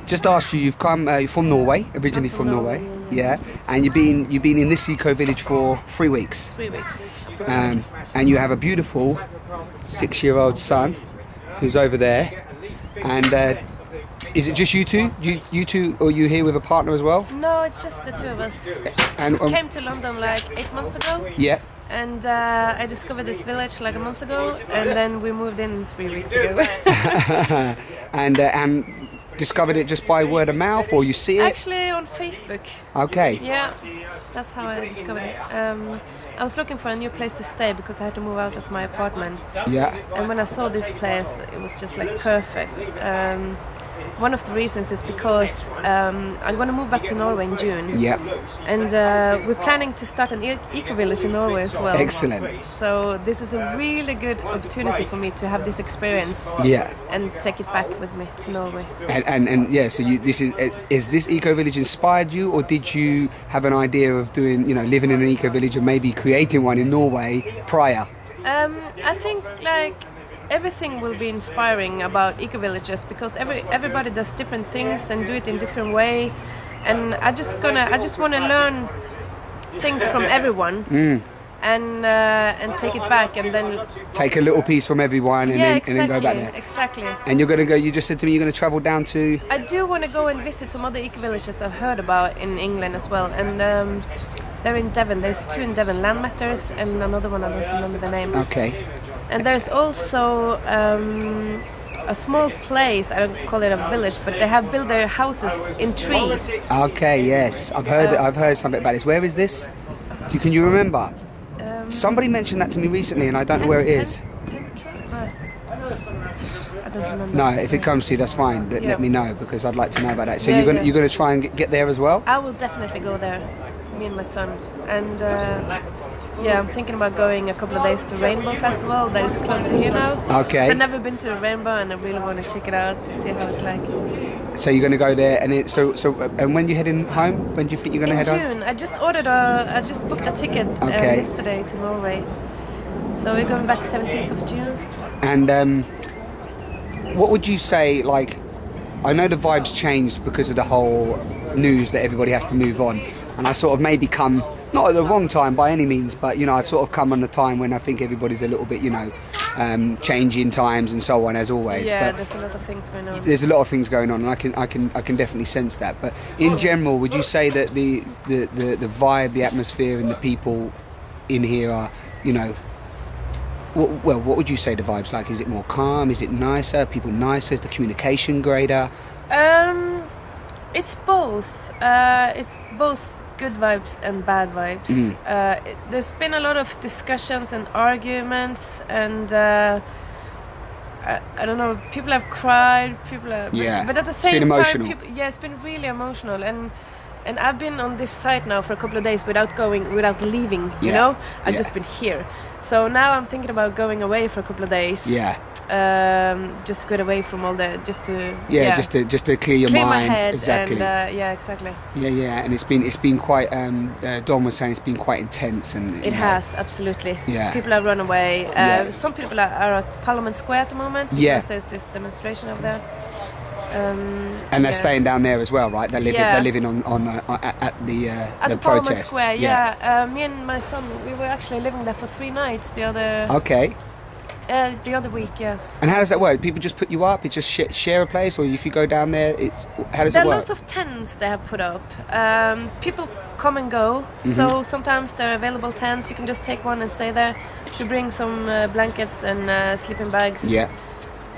Just asked you, you've come, you're from Norway, originally from Norway, yeah, and you've been in this eco village for 3 weeks. 3 weeks. And you have a beautiful 6-year-old son who's over there. And is it just you two? You two, or are you here with a partner as well? No, it's just the two of us. And we came to London like 8 months ago. Yeah. And I discovered this village like a month ago, and then we moved in 3 weeks ago. and discovered it just by word of mouth, or you see it? Actually, on Facebook. Okay. Yeah, that's how I discovered it. I was looking for a new place to stay because I had to move out of my apartment. Yeah. And when I saw this place, it was just like perfect. One of the reasons is because I'm going to move back to Norway in June. Yeah. And we're planning to start an eco-village in Norway as well. Excellent. So this is a really good opportunity for me to have this experience. Yeah. And take it back with me to Norway. And yeah, so this is this eco-village inspired you, or did you have an idea of doing, living in an eco-village and maybe creating one in Norway prior? I think like everything will be inspiring about eco-villages because everybody does different things and do it in different ways, and I just want to learn things from everyone and take it back and then take a little piece from everyone and then go back there. Exactly. And you're gonna go. You just said to me you're gonna travel down to. I do want to go and visit some other eco-villages I've heard about in England as well, and they're in Devon. There's 2 in Devon, Landmatters, and another one I don't remember the name. Okay. And there's also a small place, I don't call it a village, but they have built their houses in trees. Okay, yes. I've heard something about this. Where is this? Can you remember? Somebody mentioned that to me recently and I don't know where it is. I don't remember. No, if it comes to you, that's fine. Let me know because I'd like to know about that. So you're gonna try and get there as well? I will definitely go there, me and my son. And yeah, I'm thinking about going a couple of days to Rainbow Festival that is close to here now. Okay. I've never been to the Rainbow and I really want to check it out to see how it's like. So you're going to go there, and and when you heading home? When do you think you're going to head home? In June. I just booked a ticket yesterday to Norway. So we're going back 17th of June. And what would you say, like, I know the vibes changed because of the whole news that everybody has to move on, and I sort of maybe come, not at the wrong time by any means, but I've sort of come on the time when I think everybody's a little bit, changing times and so on, as always. Yeah, but there's a lot of things going on. There's a lot of things going on, and I can definitely sense that. But in general, would you say that the vibe, the atmosphere, and the people in here are, what would you say the vibe's like? Is it more calm? Is it nicer? Are people nicer? Is the communication greater? It's both. It's both good vibes and bad vibes. There's been a lot of discussions and arguments, and I don't know. People have cried. But at the same time, it's been really emotional. And I've been on this site now for a couple of days without leaving. I've just been here. So now I'm thinking about going away for a couple of days. Just to get away from all the just to clear your mind. My head. Exactly. And, exactly. And it's been quite. Don was saying it's been quite intense, and it has absolutely. Yeah. People have run away. Some people are at Parliament Square at the moment because there's this demonstration over there. And they're staying down there as well, right? They're living at the protest. Parliament Square. Me and my son, we were actually living there for 3 nights the other week. Yeah. And how does that work? People just put you up? It's just share a place, or if you go down there, how does it work? There are lots of tents they have put up. People come and go, so sometimes there are available tents. You can just take one and stay there. You should bring some blankets and sleeping bags. Yeah.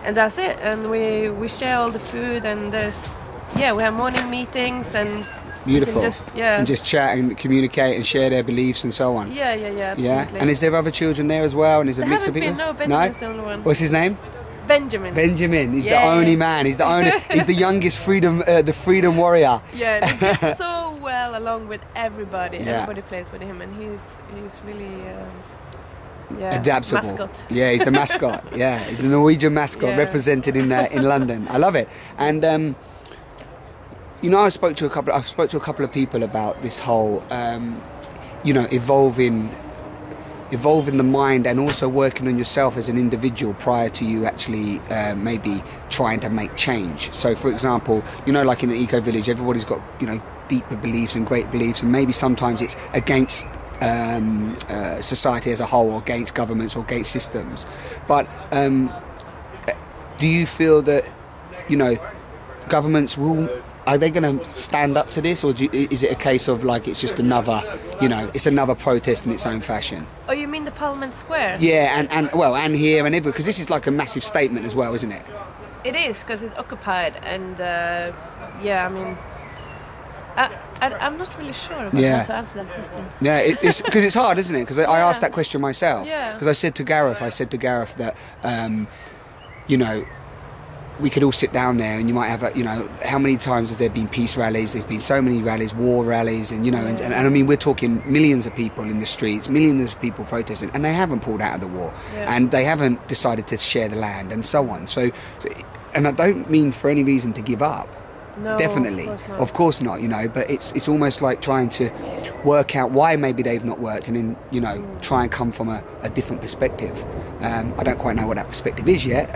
And that's it. And we share all the food, and we have morning meetings and. Beautiful. And just chat and communicate and share their beliefs and so on. Yeah, absolutely. Yeah. And is there other children there as well? And is there a mix of people? No, Benjamin's the only one. What's his name? Benjamin. He's the only man. He's the only. He's the youngest the freedom warrior. Yeah, and he gets so well along with everybody. Yeah. Everybody plays with him, and he's really. Adaptable. Mascot. Yeah, he's the mascot. Yeah, he's the Norwegian mascot represented in London. I love it. And I spoke to a couple of people about this whole evolving evolving the mind and also working on yourself as an individual prior to you actually maybe trying to make change. So for example, you know, like in an eco village, everybody's got, you know, deeper beliefs and great beliefs, and maybe sometimes it's against society as a whole, or against governments, or against systems. But do you feel that, you know, governments are they going to stand up to this, or is it a case of like it's just another, you know, it's another protest in its own fashion? Oh, you mean the Parliament Square? Yeah, and here and everywhere, because this is like a massive statement as well, isn't it? It is, because it's occupied, and yeah, I mean, I'm not really sure about how to answer that question. Yeah, it's because it's hard, isn't it? Because I asked that question myself. Yeah. Because I said to Gareth that, you know, we could all sit down there, and you might have, you know, how many times has there been peace rallies? There's been so many rallies, war rallies, and you know, and I mean, we're talking millions of people in the streets, millions of people protesting, and they haven't pulled out of the war, and they haven't decided to share the land, and so on. So, and I don't mean for any reason to give up. No, definitely, of course not, you know, but it's almost like trying to work out why maybe they've not worked, and then, you know, try and come from a different perspective. I don't quite know what that perspective is yet,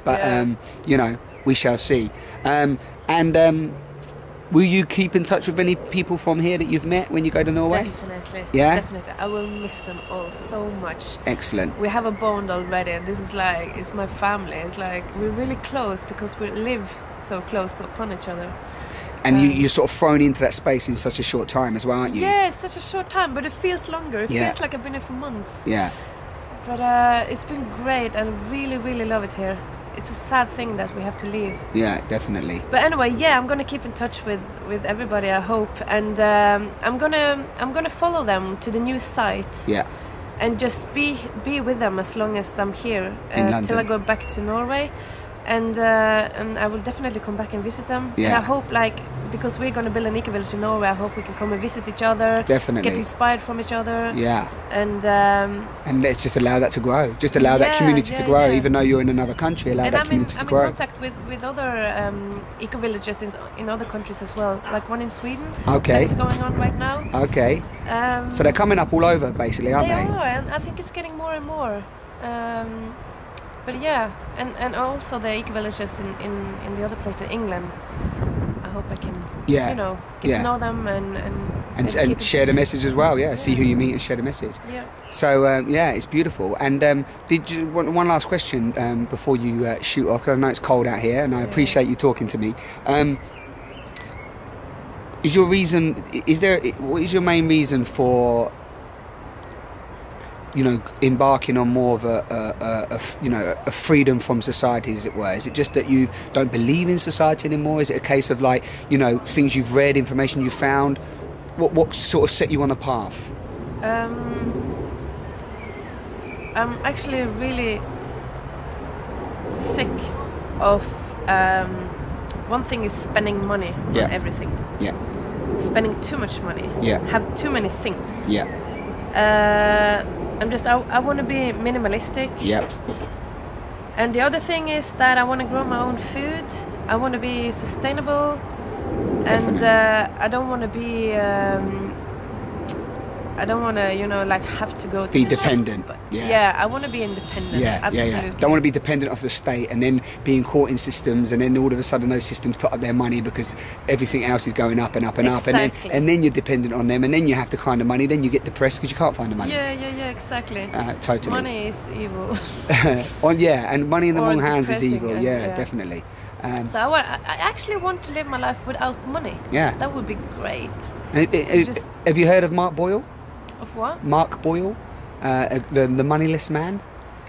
but you know, we shall see. Will you keep in touch with any people from here that you've met when you go to Norway? Definitely. Yeah? Definitely. I will miss them all so much. Excellent. We have a bond already, and this is like, it's my family. It's like, we're really close because we live so close upon each other. And you're sort of thrown into that space in such a short time as well, aren't you? Yeah, it's such a short time, but it feels longer. It feels like I've been here for months. Yeah. But it's been great. I really, really love it here. It's a sad thing that we have to leave. Yeah, definitely. But anyway, yeah, I'm gonna keep in touch with everybody, I hope, and I'm gonna follow them to the new site. Yeah. And just be with them as long as I'm here till I go back to Norway, and I will definitely come back and visit them. Yeah. And I hope, like, because we're gonna build an eco village in Norway, I hope we can come and visit each other. Definitely. Get inspired from each other. Yeah. And let's just allow that to grow. Just allow that community to grow, even though you're in another country. Allow that community to grow. I'm in contact with other eco villages in other countries as well, like one in Sweden. Okay. That is going on right now. Okay. So they're coming up all over, basically, aren't they? They are, and I think it's getting more and more. But yeah, and also the eco villages in the other place in England. I hope I can, you know, get to know them and share the message as well. Yeah, see who you meet and share the message. Yeah. So yeah, it's beautiful. And did you one last question before you shoot off? Because I know it's cold out here, and I appreciate you talking to me. Is your reason? What is your main reason for, you know, embarking on more of a freedom from society, as it were? Is it just that you don't believe in society anymore? Is it a case of, like, you know, things you've read, information you've found? What sort of set you on the path? I'm actually really sick of one thing is spending money on everything. Yeah. Spending too much money. Yeah. Have too many things. Yeah. I want to be minimalistic. Yeah. And the other thing is that I want to grow my own food. I want to be sustainable. Definitely. And I don't want to be I don't want to, you know, like, have to go to be dependent. Yeah, I want to be independent. Yeah, absolutely. Yeah. Don't want to be dependent of the state and then being caught in systems, and then all of a sudden those systems put up their money because everything else is going up and up and up, and then you're dependent on them, and then you have to find the money. Then you get depressed because you can't find the money. Yeah, exactly. Totally. Money is evil. And money in the wrong hands is evil. Yeah, definitely. So I actually want to live my life without money. Yeah, that would be great. Have you heard of Mark Boyle? Of what? Mark Boyle, the moneyless man.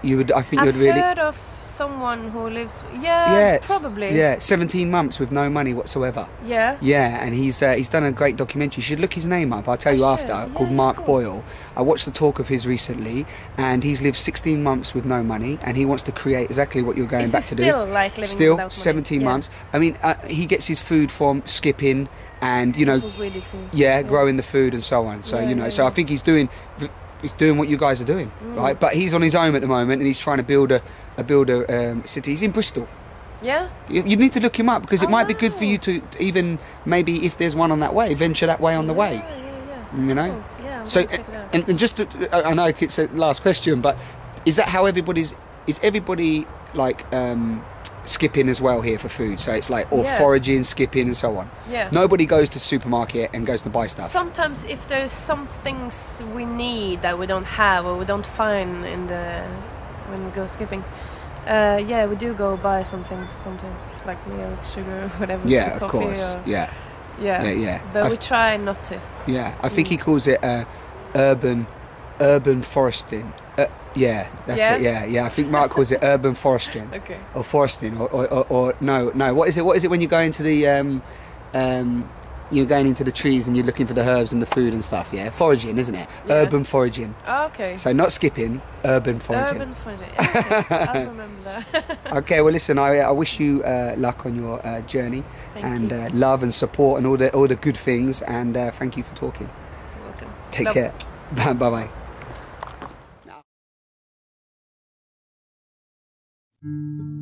I've heard of someone who lives. Yeah, probably. Yeah, 17 months with no money whatsoever. Yeah. Yeah, and he's done a great documentary. You should look his name up. I'll tell you after. Called Mark Boyle. I watched the talk of his recently, and he's lived 16 months with no money, and he wants to create exactly what you're going back to do. Still like living without 17 money? months. I mean, he gets his food from skipping. And, you know, growing the food and so on. So, so I think he's doing what you guys are doing, right? But he's on his own at the moment, and he's trying to build a city. He's in Bristol. Yeah. You need to look him up, because it might be good for you to even, maybe if there's one on that way, venture that way on the way. Yeah. You know? Yeah. Yeah. So, and just to, I know it's a last question, but is that how is everybody like skipping as well here for food? So it's like foraging, skipping, and so on. Yeah. Nobody goes to supermarket and goes to buy stuff. Sometimes if there's some things we need that we don't have or we don't find when we go skipping, we do go buy some things sometimes, like milk, sugar, whatever. Yeah, of course. Yeah. But we try not to. Yeah, I think he calls it urban foresting. That's it. Yeah. I think Mark calls it urban foresting. Okay. Or foresting, or no. What is it? What is it when you go into the you're going into the trees and you're looking for the herbs and the food and stuff? Yeah, foraging, isn't it? Yeah. Urban foraging. Oh, okay. So not skipping, urban foraging. Urban foraging. Okay. I'll remember that. Okay. Well, listen. I wish you luck on your journey. Thank you. Love and support and all the good things. And thank you for talking. You're welcome. Take care. Bye bye.